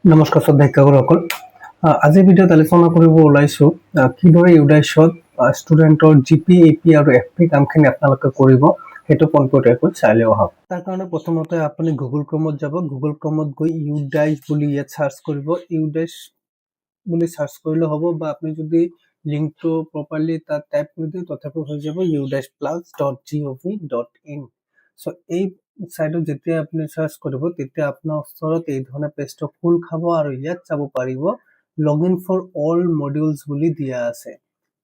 নমস্কাৰ শ্ৰদ্ধাসকল। আজিৰ ভিডিঅ'ত আলোচনা কৰিব ওলাইছোঁ কিদৰে ইউডাইছত ষ্টুডেণ্টৰ জিপি, এপি আৰু এফপি কামখিনি আপোনালোকে কৰিব সেইটো পোনপটীয়াকৈ চাই লওঁ আহক। তাৰ কাৰণে প্ৰথমতে আপুনি গুগল ক্ৰমত যাব। গুগল ক্ৰমত গৈ ইউডাইচ বুলি ইয়াত চাৰ্চ কৰিব। ইউডাইচ বুলি চাৰ্চ কৰিলে হ'ব, বা আপুনি যদি লিংকটো প্ৰপাৰলি তাত টাইপ কৰি দিয়ে তথাপিও হৈ যাব udaiceplus.gov.in। চ' এই চাইটত যেতিয়া আপুনি চাৰ্চ কৰিব তেতিয়া আপোনাৰ ওচৰত এই ধৰণে পেজটো খোল খাব আৰু ইয়াত চাব পাৰিব লগইন ফৰ অল মডিউলছ বুলি দিয়া আছে।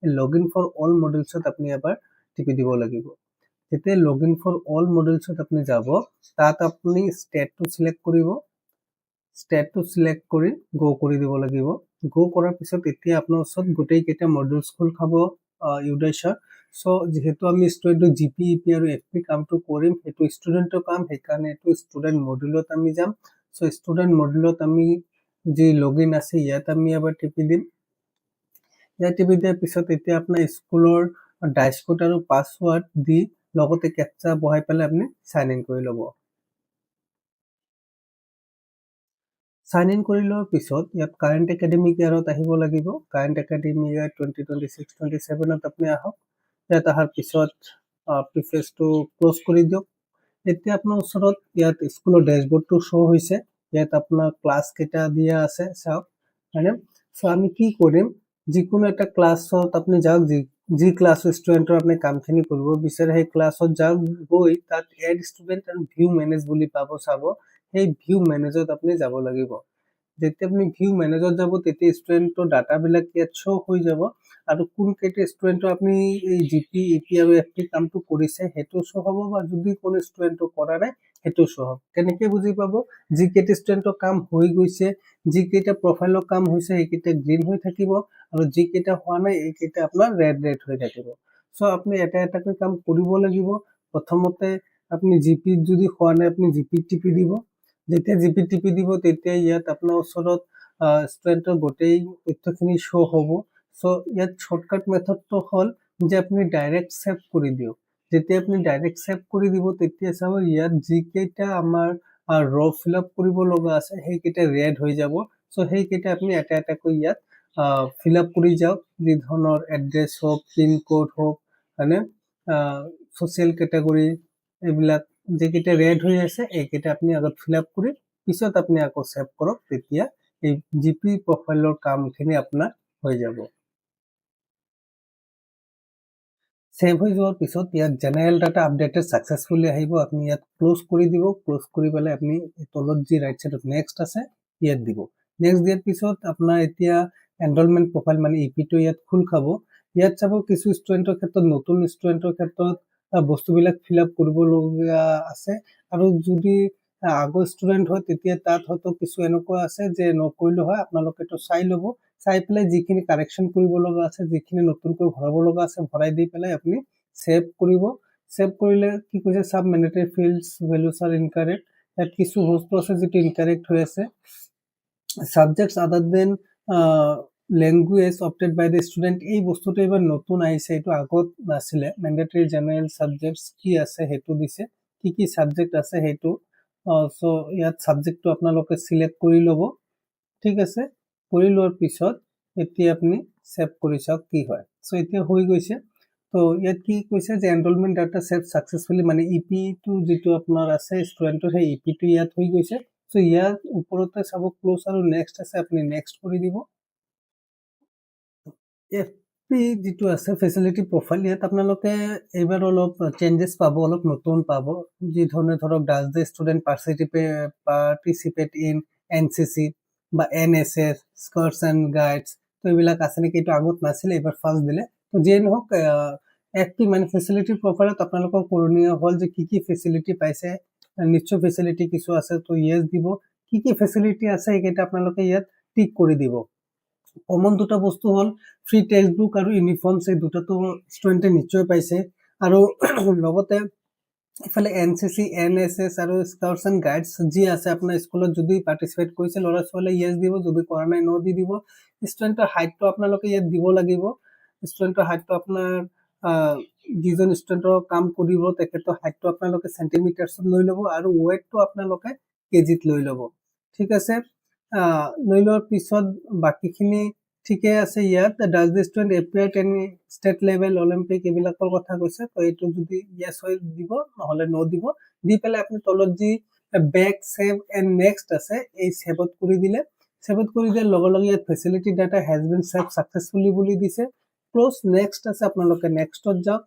লগইন ফৰ অল মডিউলছত আপুনি এবাৰ টিপি দিব লাগিব। যেতিয়া লগইন ফৰ অল মডিউলছত আপুনি যাব, তাত আপুনি ষ্টেটটো চিলেক্ট কৰিব। ষ্টেটটো চিলেক্ট কৰি গো কৰি দিব লাগিব। গো কৰাৰ পিছত এতিয়া আপোনাৰ ওচৰত গোটেইকেইটা মডিউলছ খোল খাব ইউডাইচৰ। চ' যিহেতু আমি ষ্টুডেণ্টৰ জিপি, ইপি আৰু এফপি কামটো কৰিম, সেইটো ষ্টুডেণ্টৰ কাম, সেইকাৰণে এইটো ষ্টুডেণ্ট মডিউলত আমি যাম। চ' ষ্টুডেণ্ট মডিউলত আমি যি লগইন আছে ইয়াত আমি এবাৰ টিপি দিম। ইয়াত টিপি দিয়াৰ পিছত এতিয়া আপোনাৰ স্কুলৰ ডাইচ কোড আৰু পাছৱাৰ্ড দি লগতে কেপচা বহাই পেলাই আপুনি চাইন ইন কৰি ল'ব। সাইন ইন কৰি লোৱাৰ পিছত ইয়াত কাৰেণ্ট একাডেমিক ইয়াৰত আহিব লাগিব। কাৰেণ্ট একাডেমিক ইয়াৰ 2026-27ত আপুনি আহক। ইয়াত অহাৰ পিছত প্ৰিফেচটো ক্ল'জ কৰি দিয়ক। এতিয়া আপোনাৰ ওচৰত ইয়াত স্কুলৰ ডেছবৰ্ডটো শ্ব' হৈছে। ইয়াত আপোনাৰ ক্লাছ কেইটা দিয়া আছে চাওক, হয়নে? চ' আমি কি কৰিম, যিকোনো এটা ক্লাছত আপুনি যাওক, যি ক্লাছ ষ্টুডেণ্টৰ আপুনি কামখিনি কৰিব বিচাৰে সেই ক্লাছত যাওক। গৈ তাত এড ষ্টুডেণ্ট আৰু ভিউ মেনেজ বুলি পাব, চাব। সেই ভিউ মেনেজত আপুনি যাব লাগিব। যেতিয়া আপুনি ভিউ মেনেজত যাব তেতিয়া ষ্টুডেণ্টৰ ডাটাবিলাক ইয়াত শ্ব' হৈ যাব আৰু কোনকেইটা ষ্টুডেণ্টৰ আপুনি এই জিপি, ইপি আৰু এফপি কামটো কৰিছে সেইটো শ্ব' হ'ব, বা যদি কোনো ষ্টুডেণ্টৰ কৰা নাই সেইটো শ্ব' হ'ব। কেনেকৈ বুজি পাব? যিকেইটা ষ্টুডেণ্টৰ কাম হৈ গৈছে, যিকেইটা প্ৰফাইলৰ কাম হৈছে সেইকেইটা গ্ৰীণ হৈ থাকিব আৰু যিকেইটা হোৱা নাই এইকেইটা আপোনাৰ ৰেড হৈ থাকিব। চ' আপুনি এটা এটাকৈ কাম কৰিব লাগিব। প্ৰথমতে আপুনি জিপিত যদি হোৱা নাই আপুনি জিপিত টিপি দিব। যেতিয়া জিপি টিপি দিব তেতিয়া ইয়াত আপোনাৰ ওচৰত ষ্টুডেণ্টৰ গোটেই তথ্যখিনি শ্ব' হ'ব। চ' ইয়াত শ্বৰ্টকাট মেথডটো হ'ল যে আপুনি ডাইৰেক্ট ছেভ কৰি দিয়ক। যেতিয়া আপুনি ডাইৰেক্ট ছেভ কৰি দিব তেতিয়া চাব ইয়াত যিকেইটা আমাৰ ৰ' ফিল আপ কৰিব লগা আছে সেইকেইটা ৰেড হৈ যাব। চ' সেইকেইটা আপুনি এটা এটাকৈ ইয়াত ফিল আপ কৰি যাওক। যি ধৰণৰ এড্ৰেছ হওক, পিন কোড হওক, হয়নে, ছ'চিয়েল কেটেগৰী, এইবিলাক যিকেইটা ৰেড হৈ আছে এইকেইটা আপুনি আগত ফিল আপ কৰি পিছত আপুনি আকৌ ছেভ কৰক। তেতিয়া এই জিপি প্ৰফাইলৰ কামখিনি আপোনাৰ হৈ যাব। ছেভ হৈ যোৱাৰ পিছত ইয়াত জেনেৰেল ডাটা আপডেটেড ছাকচেছফুলি আহিব। আপুনি ইয়াত ক্ল'জ কৰি দিব। ক্ল'জ কৰি পেলাই আপুনি তলত যি ৰাইট ছাইডত নেক্সট আছে ইয়াত দিব। নেক্সট দিয়াৰ পিছত আপোনাৰ এতিয়া এনৰলমেণ্ট প্ৰফাইল মানে ইপিটো ইয়াত খোল খাব। ইয়াত চাব কিছু ষ্টুডেণ্টৰ ক্ষেত্ৰত, নতুন ষ্টুডেণ্টৰ ক্ষেত্ৰত বস্তুবিলাক ফিল আপ কৰিবলগীয়া আছে, আৰু যদি আগৰ ষ্টুডেণ্ট হয় তেতিয়া তাত হয়তো কিছু এনেকুৱা আছে যে নকৰিলে হয়। আপোনালোকে এইটো চাই ল'ব। চাই পেলাই যিখিনি কাৰেকশ্যন কৰিব লগা আছে, যিখিনি নতুনকৈ ভৰাব লগা আছে ভৰাই দি পেলাই আপুনি ছেভ কৰিব। ছেভ কৰিলে কি কৈছে, চাব মেণ্ডেটৰী ফিল্ডছ ভেলুছ আৰ ইনকাৰেক্ট। ইয়াত কিছু বস্তু আছে যিটো ইনকাৰেক্ট হৈ আছে। Subjects other than language opted by the student, এই বস্তুটো এইবাৰ নতুন আহিছে, এইটো আগত নাছিলে। মেণ্ডেটৰী জেনেৰেল ছাবজেক্টছ কি আছে সেইটো দিছে, কি কি ছাবজেক্ট আছে সেইটো। চ' ইয়াত ছাবজেক্টটো আপোনালোকে চিলেক্ট কৰি ল'ব। ঠিক আছে, কৰি লোৱাৰ পিছত এতিয়া আপুনি ছেভ কৰি চাওক কি হয়। চ' এতিয়া হৈ গৈছে। তো ইয়াত কি কৈছে যে এনৰলমেণ্ট ডাটা ছেভ ছাকচেছফুলি, মানে ইপিটো যিটো আপোনাৰ আছে ষ্টুডেণ্টৰ সেই ইপিটো ইয়াত হৈ গৈছে। চ' ইয়াৰ ওপৰতে চাব ক্ল'জ আৰু নেক্সট আছে, আপুনি নেক্সট কৰি দিব। এফপি যিটো আছে ফেচিলিটি প্ৰফাইল, ইয়াত আপোনালোকে এইবাৰ অলপ চেঞ্জেছ পাব, অলপ নতুন পাব। যি ধৰণে ধৰক does the student participate in NCC বা NSS, স্কাউটছ এণ্ড গাইডছ, তো এইবিলাক আছে নেকি, এইটো আগত নাছিলে, এইবাৰ ফাৰ্ষ্ট দিলে। তো যিয়ে নহওক এফপি মানে ফেচিলিটি প্ৰফাইলত আপোনালোকৰ কৰণীয় হ'ল যে কি কি ফেচিলিটি পাইছে। নিশ্চয় ফেচিলিটি কিছু আছে, তো য়েছ দিব। কি কি ফেচিলিটি আছে সেইকেইটা আপোনালোকে ইয়াত টিক কৰি দিব। কমন দুটা বস্তু হ'ল ফ্ৰী টেক্সট বুক আৰু ইউনিফৰ্মছ, এই দুটাটো ষ্টুডেণ্টে নিশ্চয় পাইছে। আৰু লগতে ইফালে NCC, NSS আৰু স্কাউটছ এণ্ড গাইডছ যি আছে আপোনাৰ স্কুলত যদি পাৰ্টিচিপেট কৰিছে ল'ৰা ছোৱালীয়ে য়েছ দিব, যদি কৰা নাই ন দি দিব। ষ্টুডেণ্টৰ হাইটটো আপোনালোকে ইয়াত দিব লাগিব। ষ্টুডেণ্টৰ হাইটটো আপোনাৰ যিজন ষ্টুডেণ্টৰ কাম কৰিব তেখেতৰ হাইটটো আপোনালোকে চেণ্টিমিটাৰ্ছত লৈ ল'ব আৰু ৱেইটটো আপোনালোকে কেজিত লৈ ল'ব। ঠিক আছে, লৈ লোৱাৰ পিছত বাকীখিনি ঠিকে আছে। ইয়াত does the student appear any state level Olympic এইবিলাকৰ কথা কৈছে, তো এইটো যদি য়েছ হয় দিব, নহ'লে ন দিব। দি পেলাই আপুনি তলত যি বেক ছেভ এণ্ড নেক্সট আছে এই ছেভত কৰি দিলে, ছেভত কৰি দিয়াৰ লগে লগে ইয়াত facility data has been save successfully বুলি দিছে। ক্ল'জ নেক্সট আছে, আপোনালোকে নেক্সটত যাওক।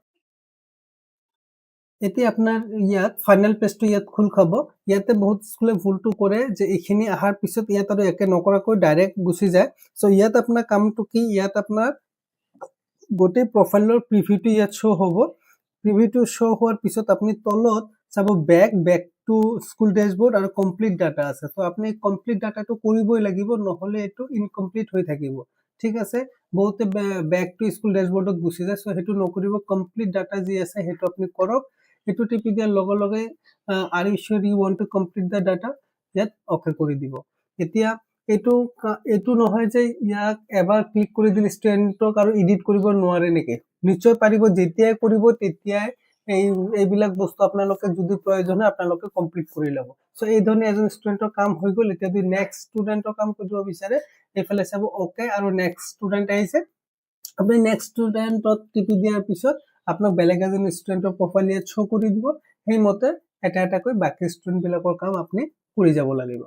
এতিয়া আপোনাৰ ইয়াত ফাইনেল পেজটো ইয়াত খোল খাব। ইয়াতে বহুত স্কুলে ভুলটো কৰে যে এইখিনি অহাৰ পিছত ইয়াত আৰু একে নকৰাকৈ ডাইৰেক্ট গুচি যায়। চ' ইয়াত আপোনাৰ কামটো কি, ইয়াত আপোনাৰ গোটেই প্ৰফাইলৰ প্ৰিভিউটো ইয়াত শ্ব' হ'ব। প্ৰিভিউটো শ্ব' হোৱাৰ পিছত আপুনি তলত চাব বেক টু স্কুল ডেছবৰ্ড আৰু কমপ্লিট ডাটা আছে। চ' আপুনি কমপ্লিট ডাটাটো কৰিবই লাগিব, নহ'লে এইটো ইনকমপ্লিট হৈ থাকিব। ঠিক আছে, বহুতে বেক টু স্কুল ডেছবৰ্ডত গুচি যায়, চ' সেইটো নকৰিব। কমপ্লিট ডাটা যি আছে সেইটো আপুনি কৰক। এইটো টিপি দিয়াৰ লগে লগে are you sure you want to complete the data, ইয়াত অ'কে কৰি দিব। এতিয়া এইটো নহয় যে ইয়াক এবাৰ ক্লিক কৰি দিলে ষ্টুডেণ্টক আৰু এডিট কৰিব নোৱাৰে নেকি? নিশ্চয় পাৰিব, যেতিয়াই কৰিব তেতিয়াই এইবিলাক বস্তু আপোনালোকে যদি প্ৰয়োজন হয় আপোনালোকে কমপ্লিট কৰি ল'ব। চ' এই ধৰণে এজন ষ্টুডেণ্টৰ কাম হৈ গ'ল। এতিয়া যদি নেক্সট ষ্টুডেণ্টৰ কাম কৰিব বিচাৰে, এইফালে চাব অ'কে আৰু নেক্সট ষ্টুডেণ্ট আহিছে। আপুনি নেক্সট ষ্টুডেণ্টত টিপি দিয়াৰ পিছত আপোনাক বেলেগ এজন ষ্টুডেণ্টৰ প্ৰফাইল ইয়াত শ্ব' কৰি দিব। সেইমতে এটা এটাকৈ বাকী ষ্টুডেণ্টবিলাকৰ কাম আপুনি কৰি যাব লাগিব।